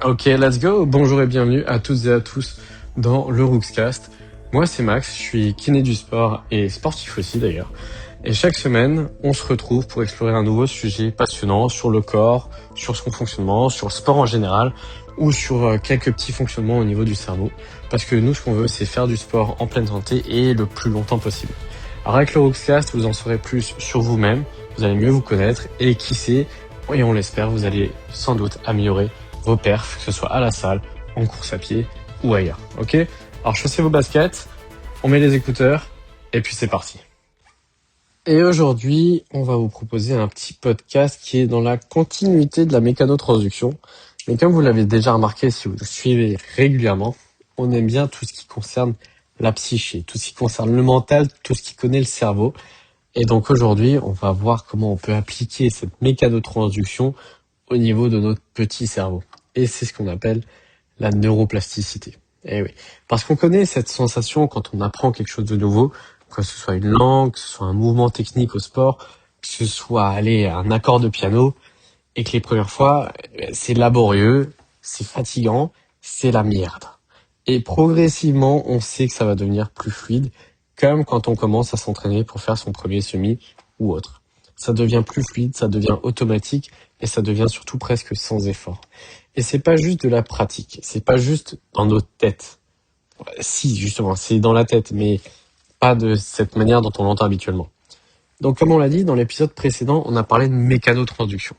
Ok, let's go. Bonjour et bienvenue à toutes et à tous dans le Rookscast. Moi, c'est Max, je suis kiné du sport et sportif aussi d'ailleurs. Et chaque semaine, on se retrouve pour explorer un nouveau sujet passionnant sur le corps, sur son fonctionnement, sur le sport en général ou sur quelques petits fonctionnements au niveau du cerveau. Parce que nous, ce qu'on veut, c'est faire du sport en pleine santé et le plus longtemps possible. Alors avec le Rookscast, vous en saurez plus sur vous-même, vous allez mieux vous connaître et qui sait, et on l'espère, vous allez sans doute améliorer vos perfs, que ce soit à la salle, en course à pied ou ailleurs. Ok ? Alors chaussez vos baskets, on met les écouteurs et puis c'est parti. Et aujourd'hui, on va vous proposer un petit podcast qui est dans la continuité de la mécanotransduction. Mais comme vous l'avez déjà remarqué si vous nous suivez régulièrement, on aime bien tout ce qui concerne la psyché, tout ce qui concerne le mental, tout ce qui connaît le cerveau. Et donc aujourd'hui, on va voir comment on peut appliquer cette mécanotransduction au niveau de notre petit cerveau. Et c'est ce qu'on appelle la neuroplasticité. Eh oui. Parce qu'on connaît cette sensation quand on apprend quelque chose de nouveau, que ce soit une langue, que ce soit un mouvement technique au sport, que ce soit un accord de piano, et que les premières fois, c'est laborieux, c'est fatigant, c'est la merde. Et progressivement, on sait que ça va devenir plus fluide, comme quand on commence à s'entraîner pour faire son premier semi ou autre. Ça devient plus fluide, ça devient automatique, et ça devient surtout presque sans effort. Et c'est pas juste de la pratique, c'est pas juste dans notre tête. Si, justement, c'est dans la tête, mais pas de cette manière dont on l'entend habituellement. Donc, comme on l'a dit, dans l'épisode précédent, on a parlé de mécanotransduction.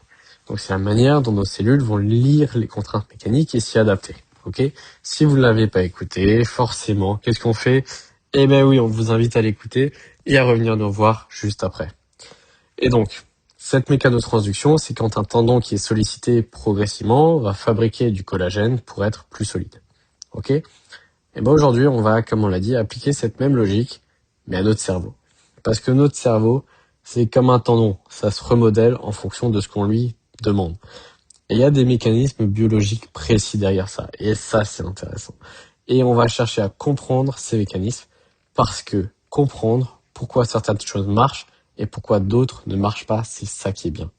Donc, c'est la manière dont nos cellules vont lire les contraintes mécaniques et s'y adapter. Ok ? Si vous ne l'avez pas écouté, forcément, qu'est-ce qu'on fait ? Eh ben oui, on vous invite à l'écouter et à revenir nous voir juste après. Et donc, cette mécanotransduction, c'est quand un tendon qui est sollicité progressivement va fabriquer du collagène pour être plus solide. Ok ? Et ben aujourd'hui, on va, comme on l'a dit, appliquer cette même logique, mais à notre cerveau. Parce que notre cerveau, c'est comme un tendon, ça se remodèle en fonction de ce qu'on lui demande. Et il y a des mécanismes biologiques précis derrière ça, et ça, c'est intéressant. Et on va chercher à comprendre ces mécanismes, parce que comprendre pourquoi certaines choses marchent, et pourquoi d'autres ne marchent pas, c'est ça qui est bien.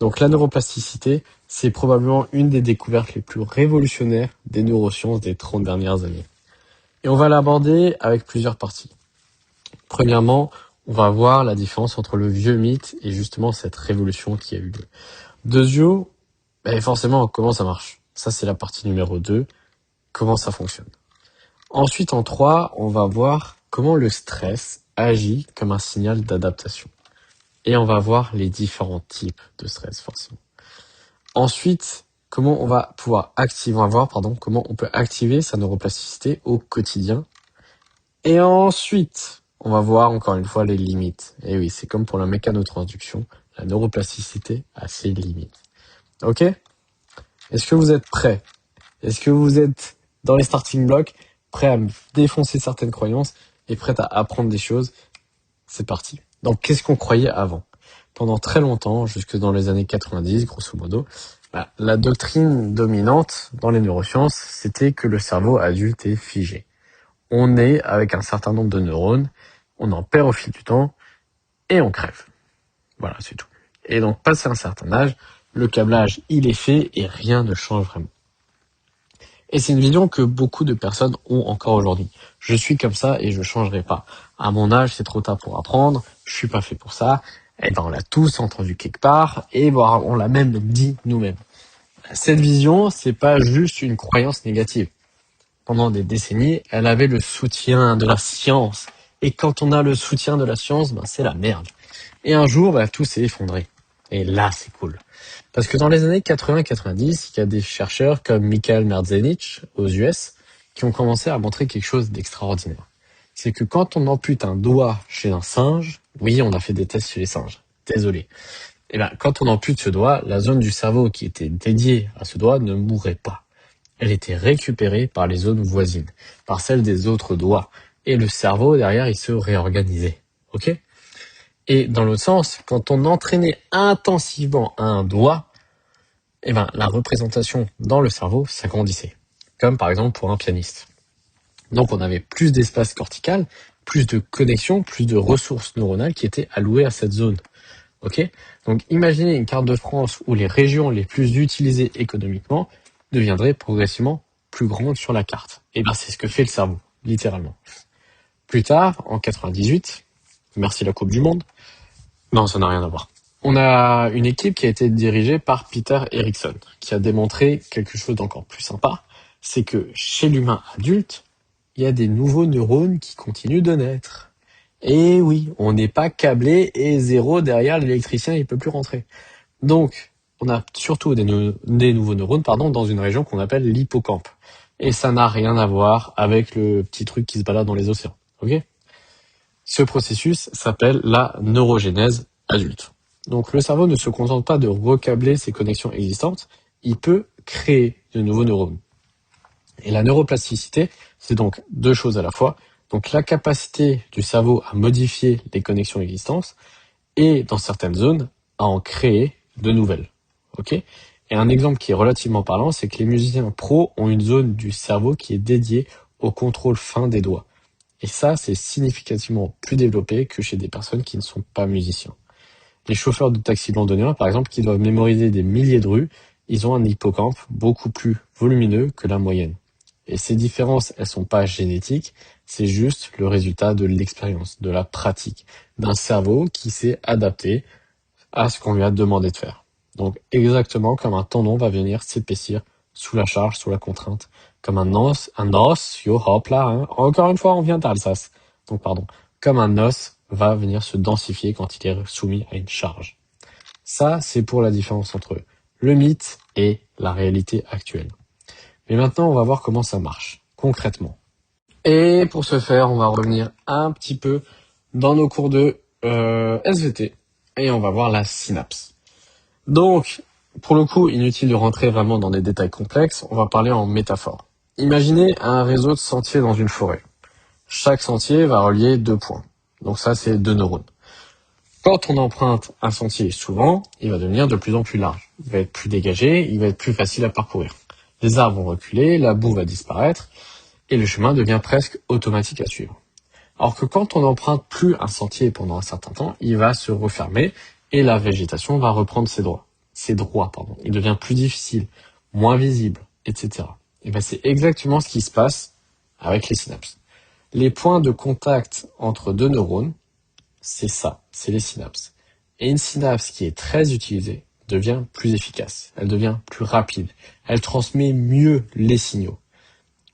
Donc la neuroplasticité, c'est probablement une des découvertes les plus révolutionnaires des neurosciences des 30 dernières années. Et on va l'aborder avec plusieurs parties. Premièrement, on va voir la différence entre le vieux mythe et justement cette révolution qui a eu lieu. Deuxièmement, forcément, comment ça marche. Ça, c'est la partie numéro 2, comment ça fonctionne. Ensuite, en 3, on va voir comment le stress agit comme un signal d'adaptation. Et on va voir les différents types de stress, forcément. Ensuite, comment on peut activer sa neuroplasticité au quotidien. Et ensuite, on va voir encore une fois les limites. Et oui, c'est comme pour la mécanotransduction, la neuroplasticité a ses limites. Ok ? Est-ce que vous êtes prêts ? Est-ce que vous êtes dans les starting blocks, prêts à défoncer certaines croyances et prêts à apprendre des choses ? C'est parti. Donc, qu'est-ce qu'on croyait avant ? Pendant très longtemps, jusque dans les années 90, grosso modo, la doctrine dominante dans les neurosciences, c'était que le cerveau adulte est figé. On naît avec un certain nombre de neurones, on en perd au fil du temps, et on crève. Voilà, c'est tout. Et donc, passé un certain âge, le câblage, il est fait et rien ne change vraiment. Et c'est une vision que beaucoup de personnes ont encore aujourd'hui. Je suis comme ça et je changerai pas. À mon âge, c'est trop tard pour apprendre, je suis pas fait pour ça. Et ben, on l'a tous entendu quelque part, et bon, on l'a même dit nous-mêmes. Cette vision, c'est pas juste une croyance négative. Pendant des décennies, elle avait le soutien de la science. Et quand on a le soutien de la science, c'est la merde. Et un jour, tout s'est effondré. Et là, c'est cool. Parce que dans les années 80-90, il y a des chercheurs comme Michael Merzenich aux US qui ont commencé à montrer quelque chose d'extraordinaire. C'est que quand on ampute un doigt chez un singe, oui, on a fait des tests chez les singes, désolé. Quand on ampute ce doigt, la zone du cerveau qui était dédiée à ce doigt ne mourrait pas. Elle était récupérée par les zones voisines, par celles des autres doigts. Et le cerveau, derrière, il se réorganisait. Ok ? Et dans l'autre sens, quand on entraînait intensivement un doigt, la représentation dans le cerveau s'agrandissait. Comme par exemple pour un pianiste. Donc on avait plus d'espace cortical, plus de connexions, plus de ressources neuronales qui étaient allouées à cette zone. Ok ? Donc imaginez une carte de France où les régions les plus utilisées économiquement, deviendrait progressivement plus grande sur la carte. Et bien c'est ce que fait le cerveau, littéralement. Plus tard, en 98, merci la Coupe du Monde, non, ça n'a rien à voir. On a une équipe qui a été dirigée par Peter Erickson, qui a démontré quelque chose d'encore plus sympa, c'est que chez l'humain adulte, il y a des nouveaux neurones qui continuent de naître. Et oui, on n'est pas câblé et zéro derrière l'électricien, il peut plus rentrer. Donc, on a surtout des nouveaux neurones dans une région qu'on appelle l'hippocampe. Et ça n'a rien à voir avec le petit truc qui se balade dans les océans. Ok ? Ce processus s'appelle la neurogénèse adulte. Donc le cerveau ne se contente pas de recabler ses connexions existantes, il peut créer de nouveaux neurones. Et la neuroplasticité, c'est donc deux choses à la fois. Donc la capacité du cerveau à modifier les connexions existantes et dans certaines zones à en créer de nouvelles. Ok ? Et un exemple qui est relativement parlant, c'est que les musiciens pros ont une zone du cerveau qui est dédiée au contrôle fin des doigts. Et ça, c'est significativement plus développé que chez des personnes qui ne sont pas musiciens. Les chauffeurs de taxi londoniens, par exemple, qui doivent mémoriser des milliers de rues, ils ont un hippocampe beaucoup plus volumineux que la moyenne. Et ces différences, elles sont pas génétiques, c'est juste le résultat de l'expérience, de la pratique, d'un cerveau qui s'est adapté à ce qu'on lui a demandé de faire. Donc exactement comme un tendon va venir s'épaissir sous la charge, sous la contrainte, comme un os, hop là, hein. Encore une fois, on vient d'Alsace. Donc pardon, comme un os va venir se densifier quand il est soumis à une charge. Ça, c'est pour la différence entre le mythe et la réalité actuelle. Mais maintenant, on va voir comment ça marche, concrètement. Et pour ce faire, on va revenir un petit peu dans nos cours de SVT et on va voir la synapse. Donc, pour le coup, inutile de rentrer vraiment dans des détails complexes, on va parler en métaphore. Imaginez un réseau de sentiers dans une forêt. Chaque sentier va relier 2 points. Donc ça, c'est 2 neurones. Quand on emprunte un sentier souvent, il va devenir de plus en plus large. Il va être plus dégagé, il va être plus facile à parcourir. Les arbres vont reculer, la boue va disparaître, et le chemin devient presque automatique à suivre. Alors que quand on n'emprunte plus un sentier pendant un certain temps, il va se refermer et la végétation va reprendre ses droits. Il devient plus difficile, moins visible, etc. Et ben c'est exactement ce qui se passe avec les synapses. Les points de contact entre 2 neurones, c'est ça, c'est les synapses. Et une synapse qui est très utilisée devient plus efficace, elle devient plus rapide, elle transmet mieux les signaux.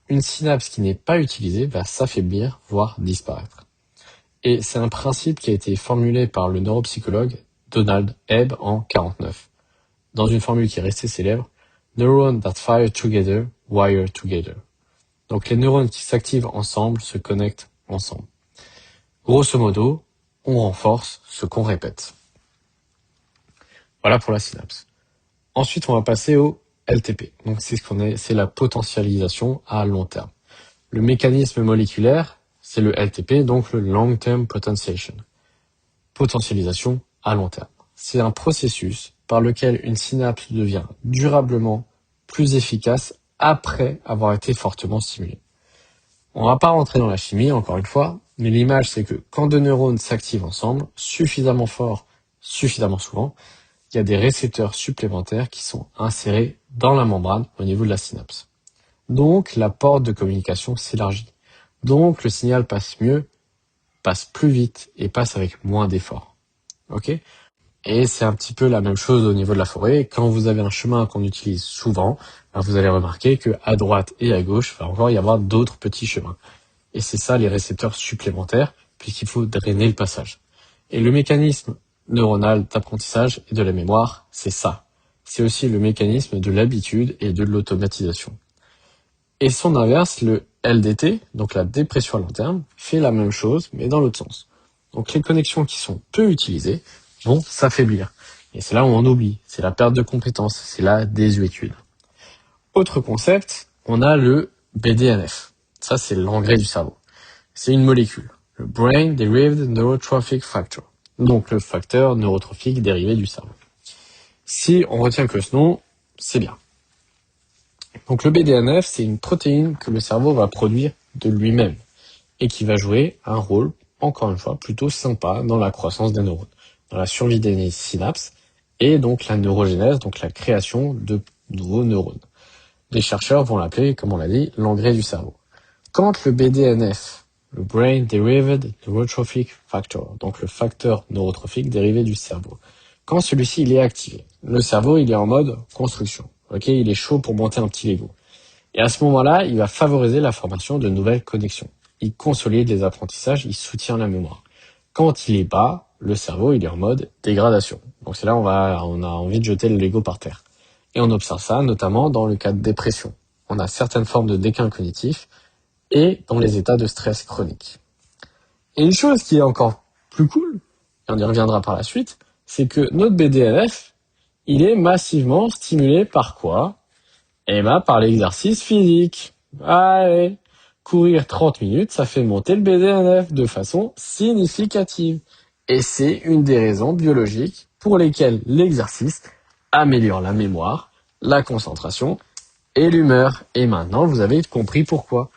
Une synapse qui n'est pas utilisée va s'affaiblir, voire disparaître. Et c'est un principe qui a été formulé par le neuropsychologue Donald Hebb en 1949. Dans une formule qui est restée célèbre, Neurons that fire together, wire together. Donc les neurones qui s'activent ensemble se connectent ensemble. Grosso modo, on renforce ce qu'on répète. Voilà pour la synapse. Ensuite, on va passer au LTP. Donc c'est la potentialisation à long terme. Le mécanisme moléculaire, c'est le LTP, donc le Long Term Potentiation. Potentialisation à long terme. C'est un processus par lequel une synapse devient durablement plus efficace après avoir été fortement stimulée. On va pas rentrer dans la chimie, encore une fois, mais l'image c'est que quand 2 neurones s'activent ensemble, suffisamment fort, suffisamment souvent, il y a des récepteurs supplémentaires qui sont insérés dans la membrane au niveau de la synapse. Donc la porte de communication s'élargit. Donc le signal passe mieux, passe plus vite et passe avec moins d'efforts. Ok ? Et c'est un petit peu la même chose au niveau de la forêt. Quand vous avez un chemin qu'on utilise souvent, vous allez remarquer que à droite et à gauche, il va encore y avoir d'autres petits chemins. Et c'est ça les récepteurs supplémentaires, puisqu'il faut drainer le passage. Et le mécanisme neuronal d'apprentissage et de la mémoire, c'est ça. C'est aussi le mécanisme de l'habitude et de l'automatisation. Et son inverse, le LDT, donc la dépression à long terme, fait la même chose, mais dans l'autre sens. Donc les connexions qui sont peu utilisées vont s'affaiblir. Et c'est là où on oublie, c'est la perte de compétences, c'est la désuétude. Autre concept, on a le BDNF. Ça, c'est l'engrais du cerveau. C'est une molécule, le Brain Derived Neurotrophic Factor, donc le facteur neurotrophique dérivé du cerveau. Si on retient que ce nom, c'est bien. Donc le BDNF, c'est une protéine que le cerveau va produire de lui-même et qui va jouer un rôle, encore une fois, plutôt sympa dans la croissance des neurones, dans la survie des synapses et donc la neurogénèse, donc la création de nouveaux neurones. Les chercheurs vont l'appeler, comme on l'a dit, l'engrais du cerveau. Quand le BDNF, le Brain Derived Neurotrophic Factor, donc le facteur neurotrophique dérivé du cerveau, quand celui-ci il est activé, le cerveau il est en mode construction. Ok, il est chaud pour monter un petit Lego. Et à ce moment-là, il va favoriser la formation de nouvelles connexions. Il consolide les apprentissages, il soutient la mémoire. Quand il est bas, le cerveau il est en mode dégradation. Donc c'est là on a envie de jeter le Lego par terre. Et on observe ça notamment dans le cas de dépression. On a certaines formes de déclin cognitif et dans les états de stress chronique. Et une chose qui est encore plus cool, et on y reviendra par la suite, c'est que notre BDNF, il est massivement stimulé par quoi? Par l'exercice physique. Allez, courir 30 minutes, ça fait monter le BDNF de façon significative. Et c'est une des raisons biologiques pour lesquelles l'exercice améliore la mémoire, la concentration et l'humeur. Et maintenant, vous avez compris pourquoi.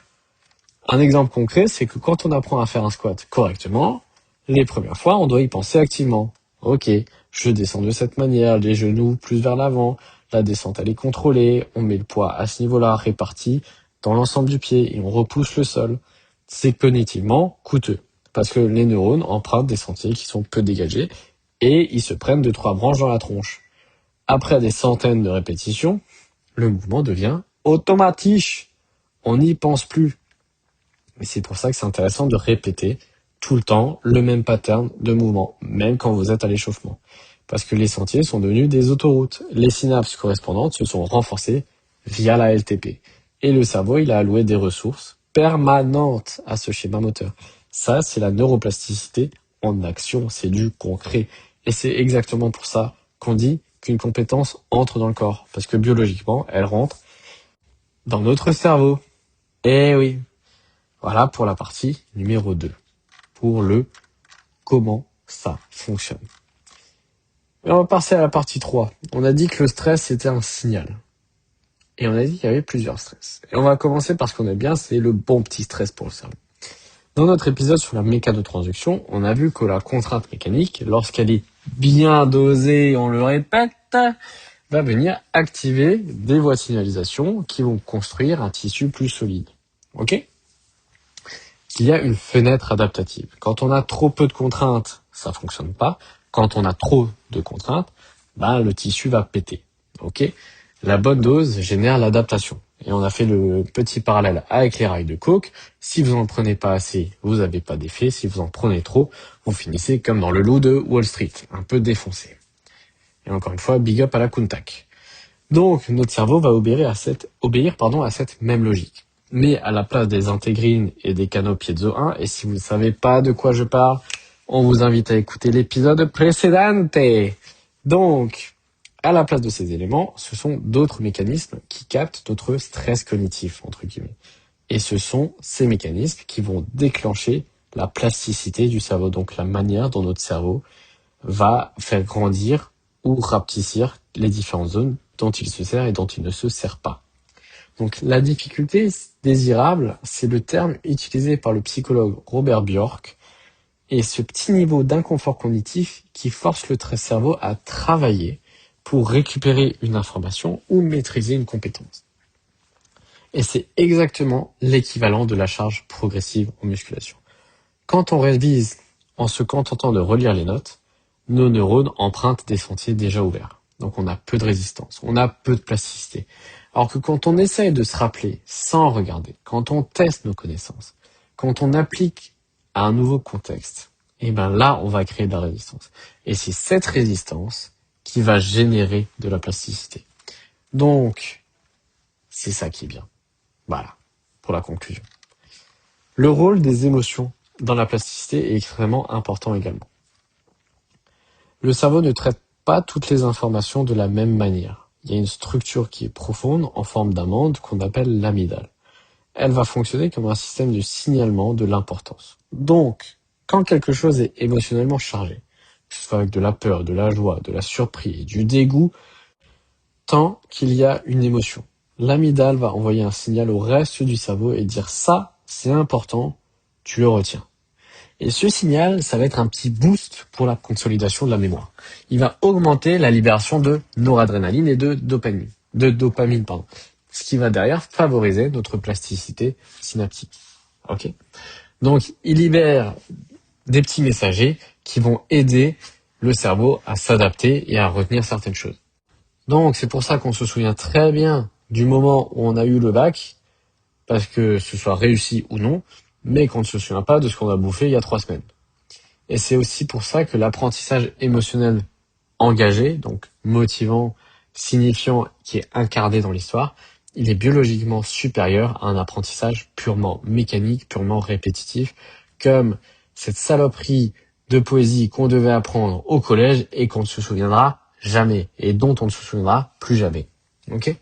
Un exemple concret, c'est que quand on apprend à faire un squat correctement, les premières fois, on doit y penser activement. Ok, je descends de cette manière, les genoux plus vers l'avant, la descente elle est contrôlée, on met le poids à ce niveau-là réparti dans l'ensemble du pied et on repousse le sol. C'est cognitivement coûteux parce que les neurones empruntent des sentiers qui sont peu dégagés et ils se prennent 2-3 branches dans la tronche. Après des centaines de répétitions, le mouvement devient automatique. On n'y pense plus. Et c'est pour ça que c'est intéressant de répéter tout le temps le même pattern de mouvement, même quand vous êtes à l'échauffement. Parce que les sentiers sont devenus des autoroutes. Les synapses correspondantes se sont renforcées via la LTP. Et le cerveau, il a alloué des ressources permanentes à ce schéma moteur. Ça, c'est la neuroplasticité en action, c'est du concret. Et c'est exactement pour ça qu'on dit qu'une compétence entre dans le corps. Parce que biologiquement, elle rentre dans notre cerveau. Eh oui. Voilà pour la partie numéro 2. Pour le comment ça fonctionne. Et on va passer à la partie 3. On a dit que le stress était un signal. Et on a dit qu'il y avait plusieurs stress. Et on va commencer par ce qu'on aime bien, c'est le bon petit stress pour le cerveau. Dans notre épisode sur la mécanotransduction, on a vu que la contrainte mécanique, lorsqu'elle est bien dosée, on le répète, va venir activer des voies de signalisation qui vont construire un tissu plus solide. Ok ? Il y a une fenêtre adaptative. Quand on a trop peu de contraintes, ça fonctionne pas. Quand on a trop de contraintes, le tissu va péter. Ok ? La bonne dose génère l'adaptation. Et on a fait le petit parallèle avec les rails de coke. Si vous en prenez pas assez, vous n'avez pas d'effet. Si vous en prenez trop, vous finissez comme dans le loup de Wall Street, un peu défoncé. Et encore une fois, big up à la Kuntak. Donc, notre cerveau va obéir à cette même logique. Mais à la place des intégrines et des canaux piezo 1, et si vous ne savez pas de quoi je parle, on vous invite à écouter l'épisode précédent. Donc, à la place de ces éléments, ce sont d'autres mécanismes qui captent notre stress cognitif, entre guillemets. Et ce sont ces mécanismes qui vont déclencher la plasticité du cerveau, donc la manière dont notre cerveau va faire grandir ou rapetissir les différentes zones dont il se sert et dont il ne se sert pas. Donc la difficulté désirable, c'est le terme utilisé par le psychologue Robert Bjork, et ce petit niveau d'inconfort cognitif qui force le cerveau à travailler pour récupérer une information ou maîtriser une compétence. Et c'est exactement l'équivalent de la charge progressive en musculation. Quand on révise en se contentant de relire les notes, nos neurones empruntent des sentiers déjà ouverts. Donc on a peu de résistance, on a peu de plasticité. Alors que quand on essaye de se rappeler sans regarder, quand on teste nos connaissances, quand on applique à un nouveau contexte, là on va créer de la résistance. Et c'est cette résistance qui va générer de la plasticité. Donc, c'est ça qui est bien. Voilà, pour la conclusion. Le rôle des émotions dans la plasticité est extrêmement important également. Le cerveau ne traite pas toutes les informations de la même manière. Il y a une structure qui est profonde en forme d'amande qu'on appelle l'amygdale. Elle va fonctionner comme un système de signalement de l'importance. Donc, quand quelque chose est émotionnellement chargé, que ce soit avec de la peur, de la joie, de la surprise, du dégoût, tant qu'il y a une émotion, l'amygdale va envoyer un signal au reste du cerveau et dire ça, c'est important, tu le retiens. Et ce signal, ça va être un petit boost pour la consolidation de la mémoire. Il va augmenter la libération de noradrénaline et de dopamine. ce qui va derrière favoriser notre plasticité synaptique. Ok. Donc, il libère des petits messagers qui vont aider le cerveau à s'adapter et à retenir certaines choses. Donc, c'est pour ça qu'on se souvient très bien du moment où on a eu le bac, parce que ce soit réussi ou non, mais qu'on ne se souvient pas de ce qu'on a bouffé il y a 3 semaines. Et c'est aussi pour ça que l'apprentissage émotionnel engagé, donc motivant, signifiant, qui est incarné dans l'histoire, il est biologiquement supérieur à un apprentissage purement mécanique, purement répétitif, comme cette saloperie de poésie qu'on devait apprendre au collège et qu'on ne se souviendra jamais, et dont on ne se souviendra plus jamais. Ok ?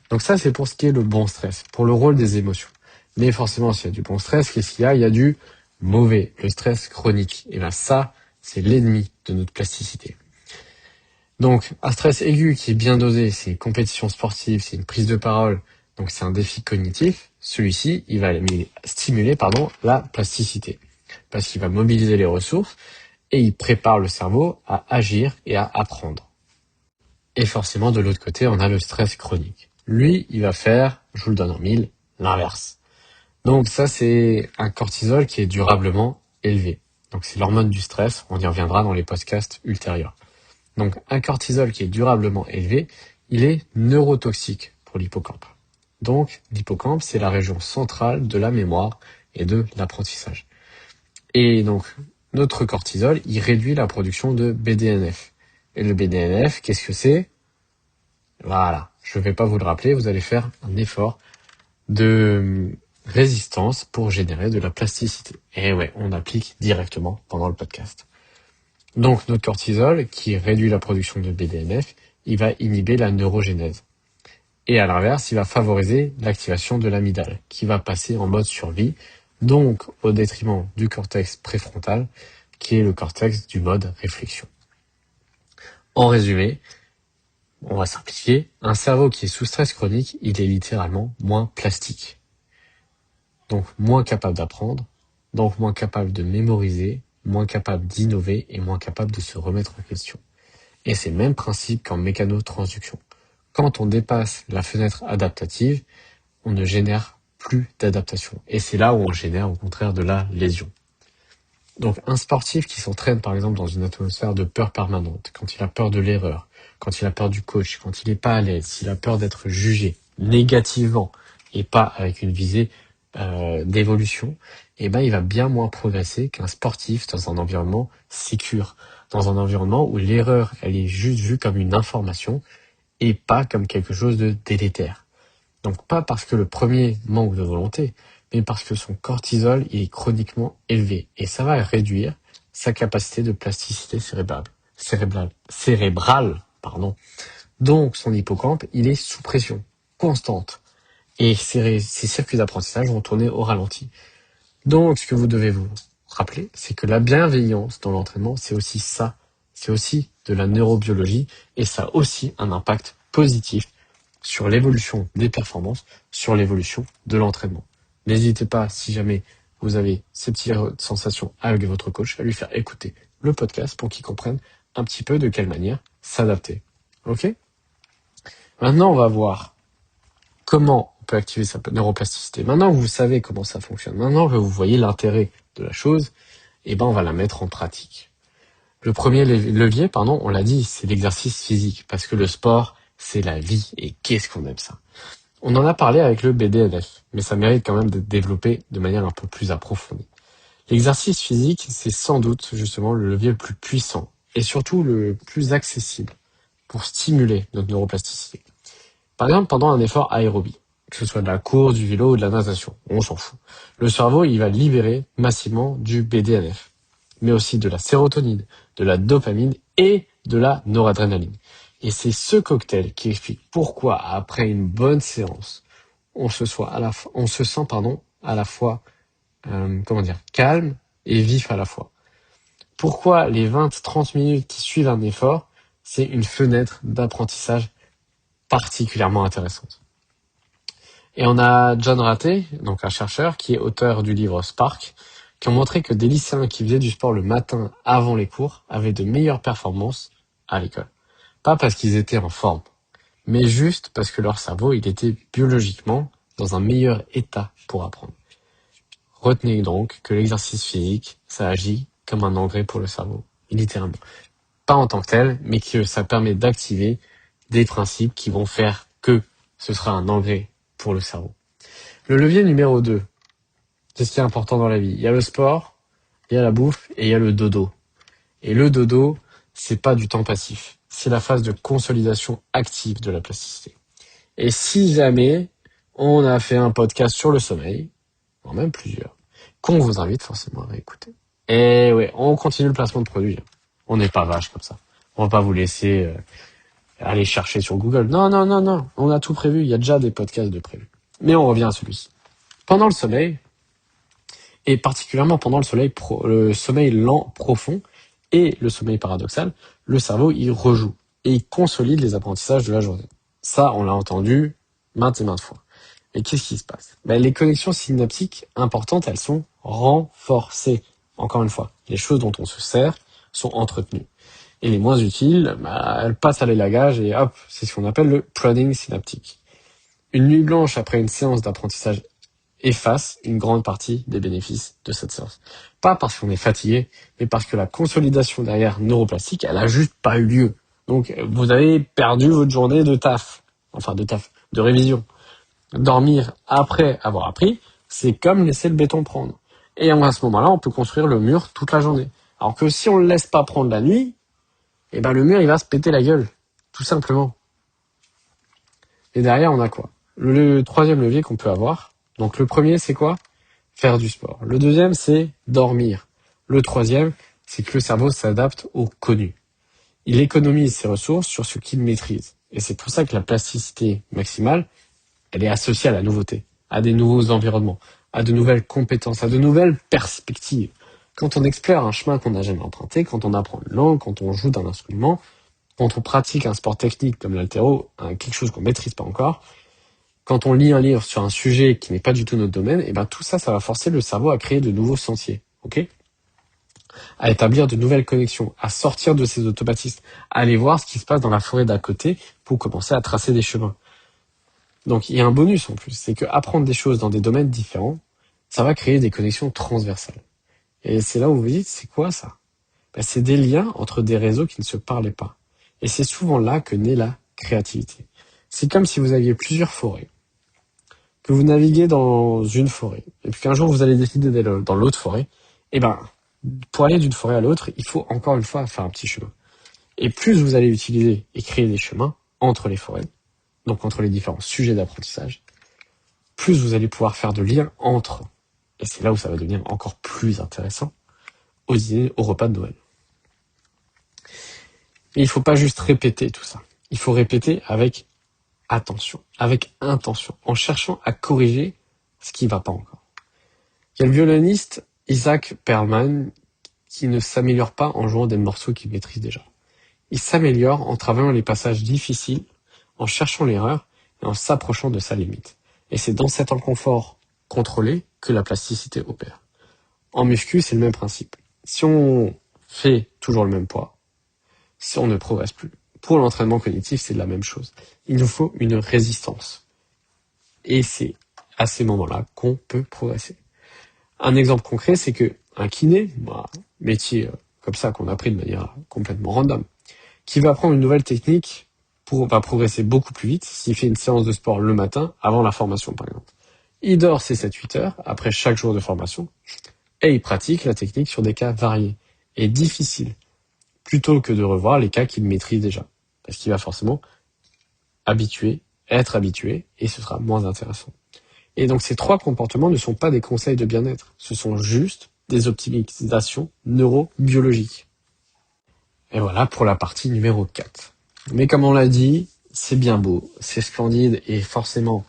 Donc ça, c'est pour ce qui est le bon stress, pour le rôle des émotions. Mais forcément, s'il y a du bon stress, qu'est-ce qu'il y a ? Il y a du mauvais, le stress chronique. Et bien ça, c'est l'ennemi de notre plasticité. Donc, un stress aigu qui est bien dosé, c'est une compétition sportive, c'est une prise de parole, donc c'est un défi cognitif. Celui-ci, il va stimuler la plasticité, parce qu'il va mobiliser les ressources et il prépare le cerveau à agir et à apprendre. Et forcément, de l'autre côté, on a le stress chronique. Lui, il va faire, je vous le donne en mille, l'inverse. Donc ça, c'est un cortisol qui est durablement élevé. Donc c'est l'hormone du stress, on y reviendra dans les podcasts ultérieurs. Donc un cortisol qui est durablement élevé, il est neurotoxique pour l'hippocampe. Donc l'hippocampe, c'est la région centrale de la mémoire et de l'apprentissage. Et donc notre cortisol, il réduit la production de BDNF. Et le BDNF, qu'est-ce que c'est ? Voilà, je ne vais pas vous le rappeler, vous allez faire un effort de résistance pour générer de la plasticité. Et ouais, on applique directement pendant le podcast. Donc notre cortisol, qui réduit la production de BDNF, il va inhiber la neurogénèse. Et à l'inverse, il va favoriser l'activation de l'amygdale, qui va passer en mode survie, donc au détriment du cortex préfrontal, qui est le cortex du mode réflexion. En résumé, on va simplifier, un cerveau qui est sous stress chronique, il est littéralement moins plastique. Donc moins capable d'apprendre, donc moins capable de mémoriser, moins capable d'innover et moins capable de se remettre en question. Et c'est le même principe qu'en mécanotransduction. Quand on dépasse la fenêtre adaptative, on ne génère plus d'adaptation. Et c'est là où on génère au contraire de la lésion. Donc un sportif qui s'entraîne par exemple dans une atmosphère de peur permanente, quand il a peur de l'erreur, quand il a peur du coach, quand il n'est pas à l'aise, s'il a peur d'être jugé négativement et pas avec une visée d'évolution, il va bien moins progresser qu'un sportif dans un environnement sécure, dans un environnement où l'erreur, elle est juste vue comme une information et pas comme quelque chose de délétère. Donc pas parce que le premier manque de volonté, mais parce que son cortisol il est chroniquement élevé. Et ça va réduire sa capacité de plasticité cérébrale. Donc son hippocampe, il est sous pression constante. Et ses circuits d'apprentissage vont tourner au ralenti. Donc ce que vous devez vous rappeler, c'est que la bienveillance dans l'entraînement, c'est aussi ça. C'est aussi de la neurobiologie et ça a aussi un impact positif sur l'évolution des performances, sur l'évolution de l'entraînement. N'hésitez pas, si jamais vous avez ces petites sensations avec votre coach, à lui faire écouter le podcast pour qu'il comprenne un petit peu de quelle manière s'adapter. Ok ? Maintenant, on va voir comment on peut activer sa neuroplasticité. Maintenant que vous savez comment ça fonctionne, maintenant que vous voyez l'intérêt de la chose, on va la mettre en pratique. Le premier levier, on l'a dit, c'est l'exercice physique, parce que le sport, c'est la vie, et qu'est-ce qu'on aime ça. On en a parlé avec le BDNF, mais ça mérite quand même d'être développé de manière un peu plus approfondie. L'exercice physique, c'est sans doute justement le levier le plus puissant, et surtout le plus accessible pour stimuler notre neuroplasticité. Par exemple, pendant un effort aérobie, que ce soit de la course, du vélo ou de la natation, on s'en fout. Le cerveau, il va libérer massivement du BDNF, mais aussi de la sérotonine, de la dopamine et de la noradrénaline. Et c'est ce cocktail qui explique pourquoi, après une bonne séance, on se sent à la fois calme et vif à la fois. Pourquoi les 20-30 minutes qui suivent un effort, c'est une fenêtre d'apprentissage particulièrement intéressante. Et on a John Ratey, donc un chercheur qui est auteur du livre Spark, qui ont montré que des lycéens qui faisaient du sport le matin avant les cours avaient de meilleures performances à l'école. Pas parce qu'ils étaient en forme, mais juste parce que leur cerveau, il était biologiquement dans un meilleur état pour apprendre. Retenez donc que l'exercice physique, ça agit comme un engrais pour le cerveau, littéralement. Pas en tant que tel, mais que ça permet d'activer des principes qui vont faire que ce sera un engrais pour le cerveau. Le levier numéro 2, c'est ce qui est important dans la vie. Il y a le sport, il y a la bouffe et il y a le dodo. Et le dodo, c'est pas du temps passif. C'est la phase de consolidation active de la plasticité. Et si jamais on a fait un podcast sur le sommeil, voire même plusieurs, qu'on vous invite forcément à réécouter. Et ouais, on continue le placement de produits. On n'est pas vache comme ça. On va pas vous laisser aller chercher sur Google. Non, non, non, non. On a tout prévu. Il y a déjà des podcasts de prévus. Mais on revient à celui-ci. Pendant le sommeil, et particulièrement pendant le sommeil lent profond et le sommeil paradoxal, le cerveau, il rejoue et il consolide les apprentissages de la journée. Ça, on l'a entendu maintes et maintes fois. Et qu'est-ce qui se passe? Les connexions synaptiques importantes, elles sont renforcées. Encore une fois, les choses dont on se sert sont entretenues. Et les moins utiles, elles passent à l'élagage et hop, c'est ce qu'on appelle le pruning synaptique. Une nuit blanche après une séance d'apprentissage efface une grande partie des bénéfices de cette séance. Pas parce qu'on est fatigué, mais parce que la consolidation derrière neuroplastique, elle a juste pas eu lieu. Donc, vous avez perdu votre journée de taf. Enfin, de révision. Dormir après avoir appris, c'est comme laisser le béton prendre. Et à ce moment-là, on peut construire le mur toute la journée. Alors que si on le laisse pas prendre la nuit, le mur, il va se péter la gueule. Tout simplement. Et derrière, on a quoi? Le troisième levier qu'on peut avoir. Donc, le premier, c'est quoi? Faire du sport. Le deuxième, c'est dormir. Le troisième, c'est que le cerveau s'adapte au connu. Il économise ses ressources sur ce qu'il maîtrise. Et c'est pour ça que la plasticité maximale, elle est associée à la nouveauté, à des nouveaux environnements, à de nouvelles compétences, à de nouvelles perspectives. Quand on explore un chemin qu'on n'a jamais emprunté, quand on apprend une langue, quand on joue d'un instrument, quand on pratique un sport technique comme l'haltéro, quelque chose qu'on maîtrise pas encore, quand on lit un livre sur un sujet qui n'est pas du tout notre domaine, tout ça, ça va forcer le cerveau à créer de nouveaux sentiers, ok? À établir de nouvelles connexions, à sortir de ses automatismes, à aller voir ce qui se passe dans la forêt d'à côté pour commencer à tracer des chemins. Donc il y a un bonus en plus, c'est que apprendre des choses dans des domaines différents, ça va créer des connexions transversales. Et c'est là où vous vous dites, c'est quoi ça? C'est des liens entre des réseaux qui ne se parlaient pas. Et c'est souvent là que naît la créativité. C'est comme si vous aviez plusieurs forêts, que vous naviguez dans une forêt, et puis qu'un jour vous allez décider d'aller dans l'autre forêt, pour aller d'une forêt à l'autre, il faut encore une fois faire un petit chemin. Et plus vous allez utiliser et créer des chemins entre les forêts, donc entre les différents sujets d'apprentissage, plus vous allez pouvoir faire de liens entre, et c'est là où ça va devenir encore plus intéressant, aux dîners, au repas de Noël. Et il ne faut pas juste répéter tout ça. Il faut répéter avec attention, avec intention, en cherchant à corriger ce qui ne va pas encore. Il y a le violoniste Isaac Perlman qui ne s'améliore pas en jouant des morceaux qu'il maîtrise déjà. Il s'améliore en travaillant les passages difficiles, en cherchant l'erreur et en s'approchant de sa limite. Et c'est dans cet inconfort contrôlé que la plasticité opère. En muscu, c'est le même principe. Si on fait toujours le même poids, si on ne progresse plus. Pour l'entraînement cognitif, c'est la même chose. Il nous faut une résistance. Et c'est à ces moments-là qu'on peut progresser. Un exemple concret, c'est que un kiné, métier comme ça qu'on a appris de manière complètement random, qui va apprendre une nouvelle technique va progresser beaucoup plus vite s'il fait une séance de sport le matin avant la formation par exemple. Il dort ses 7-8 heures après chaque jour de formation et il pratique la technique sur des cas variés et difficiles plutôt que de revoir les cas qu'il maîtrise déjà. Parce qu'il va forcément être habitué et ce sera moins intéressant. Et donc ces 3 comportements ne sont pas des conseils de bien-être, ce sont juste des optimisations neurobiologiques. Et voilà pour la partie numéro 4. Mais comme on l'a dit, c'est bien beau, c'est splendide et forcément,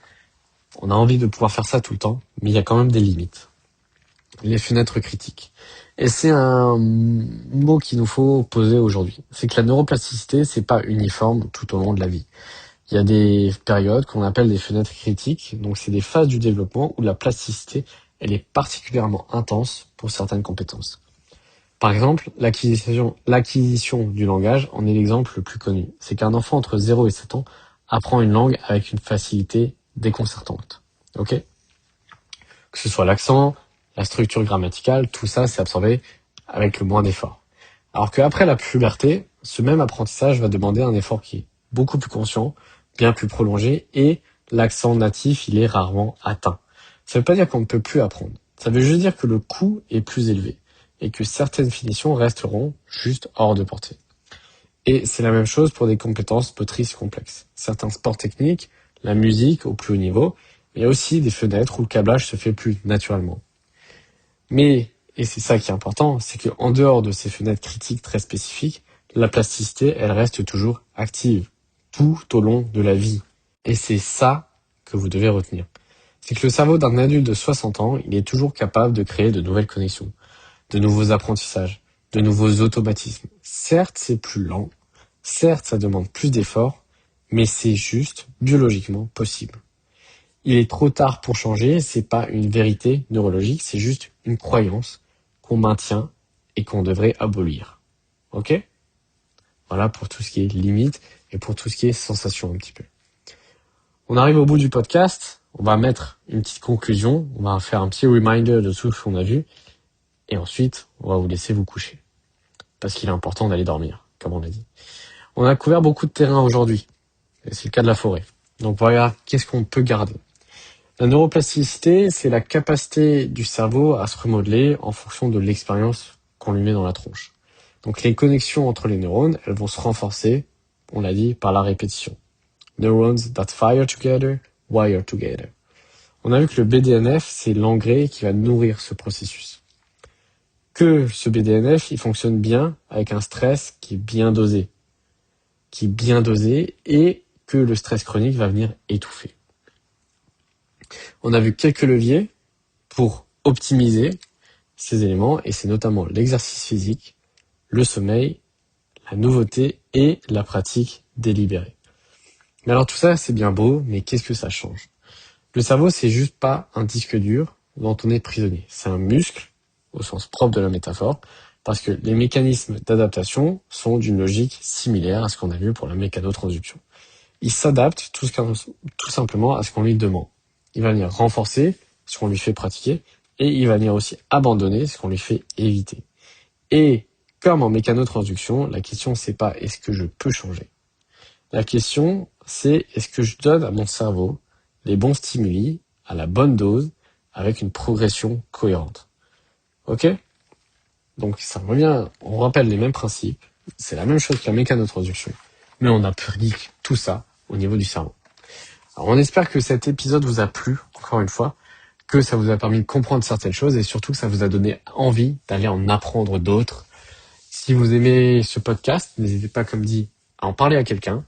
on a envie de pouvoir faire ça tout le temps, mais il y a quand même des limites. Les fenêtres critiques. Et c'est un mot qu'il nous faut poser aujourd'hui. C'est que la neuroplasticité, c'est pas uniforme tout au long de la vie. Il y a des périodes qu'on appelle des fenêtres critiques, donc c'est des phases du développement où la plasticité, elle est particulièrement intense pour certaines compétences. Par exemple, l'acquisition du langage en est l'exemple le plus connu. C'est qu'un enfant entre 0 et 7 ans apprend une langue avec une facilité déconcertante. Ok ? Que ce soit l'accent, la structure grammaticale, tout ça, c'est absorbé avec le moins d'effort. Alors qu'après la puberté, ce même apprentissage va demander un effort qui est beaucoup plus conscient, bien plus prolongé, et l'accent natif, il est rarement atteint. Ça veut pas dire qu'on ne peut plus apprendre. Ça veut juste dire que le coût est plus élevé, et que certaines finitions resteront juste hors de portée. Et c'est la même chose pour des compétences motrices complexes. Certains sports techniques, la musique au plus haut niveau, mais il y a aussi des fenêtres où le câblage se fait plus naturellement. Mais, et c'est ça qui est important, c'est qu'en dehors de ces fenêtres critiques très spécifiques, la plasticité, elle reste toujours active, tout au long de la vie. Et c'est ça que vous devez retenir. C'est que le cerveau d'un adulte de 60 ans, il est toujours capable de créer de nouvelles connexions, de nouveaux apprentissages, de nouveaux automatismes. Certes, c'est plus lent, certes, ça demande plus d'efforts, mais c'est juste biologiquement possible. Il est trop tard pour changer, c'est pas une vérité neurologique, c'est juste une croyance qu'on maintient et qu'on devrait abolir. Ok ? Voilà pour tout ce qui est limite et pour tout ce qui est sensation un petit peu. On arrive au bout du podcast, on va mettre une petite conclusion, on va faire un petit reminder de tout ce qu'on a vu et ensuite on va vous laisser vous coucher. Parce qu'il est important d'aller dormir, comme on l'a dit. On a couvert beaucoup de terrain aujourd'hui, et c'est le cas de la forêt. Donc voilà, qu'est-ce qu'on peut garder ? La neuroplasticité, c'est la capacité du cerveau à se remodeler en fonction de l'expérience qu'on lui met dans la tronche. Donc les connexions entre les neurones, elles vont se renforcer, on l'a dit, par la répétition. Neurons that fire together, wire together. On a vu que le BDNF, c'est l'engrais qui va nourrir ce processus. Que ce BDNF, il fonctionne bien avec un stress qui est bien dosé. Et que le stress chronique va venir étouffer. On a vu quelques leviers pour optimiser ces éléments et c'est notamment l'exercice physique, le sommeil, la nouveauté et la pratique délibérée. Mais alors tout ça c'est bien beau, mais qu'est-ce que ça change ? Le cerveau c'est juste pas un disque dur dont on est prisonnier, c'est un muscle au sens propre de la métaphore parce que les mécanismes d'adaptation sont d'une logique similaire à ce qu'on a vu pour la mécanotransduction. Il s'adapte tout simplement à ce qu'on lui demande. Il va venir renforcer ce qu'on lui fait pratiquer et il va venir aussi abandonner ce qu'on lui fait éviter. Et comme en mécanotransduction, la question c'est pas est-ce que je peux changer. La question c'est est-ce que je donne à mon cerveau les bons stimuli à la bonne dose avec une progression cohérente. Ok ? Donc ça revient, on rappelle les mêmes principes, c'est la même chose que la mécanotransduction, mais on applique tout ça au niveau du cerveau. Alors on espère que cet épisode vous a plu, encore une fois, que ça vous a permis de comprendre certaines choses et surtout que ça vous a donné envie d'aller en apprendre d'autres. Si vous aimez ce podcast, n'hésitez pas, comme dit, à en parler à quelqu'un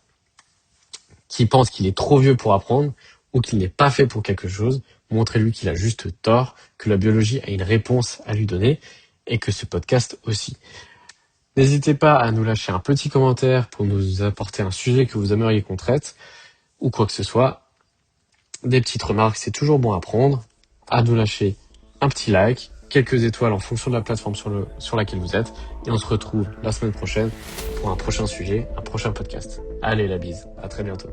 qui pense qu'il est trop vieux pour apprendre ou qu'il n'est pas fait pour quelque chose. Montrez-lui qu'il a juste tort, que la biologie a une réponse à lui donner et que ce podcast aussi. N'hésitez pas à nous lâcher un petit commentaire pour nous apporter un sujet que vous aimeriez qu'on traite ou quoi que ce soit. Des petites remarques, c'est toujours bon à prendre. À nous lâcher un petit like, quelques étoiles en fonction de la plateforme sur laquelle vous êtes. Et on se retrouve la semaine prochaine pour un prochain sujet, un prochain podcast. Allez, la bise. À très bientôt.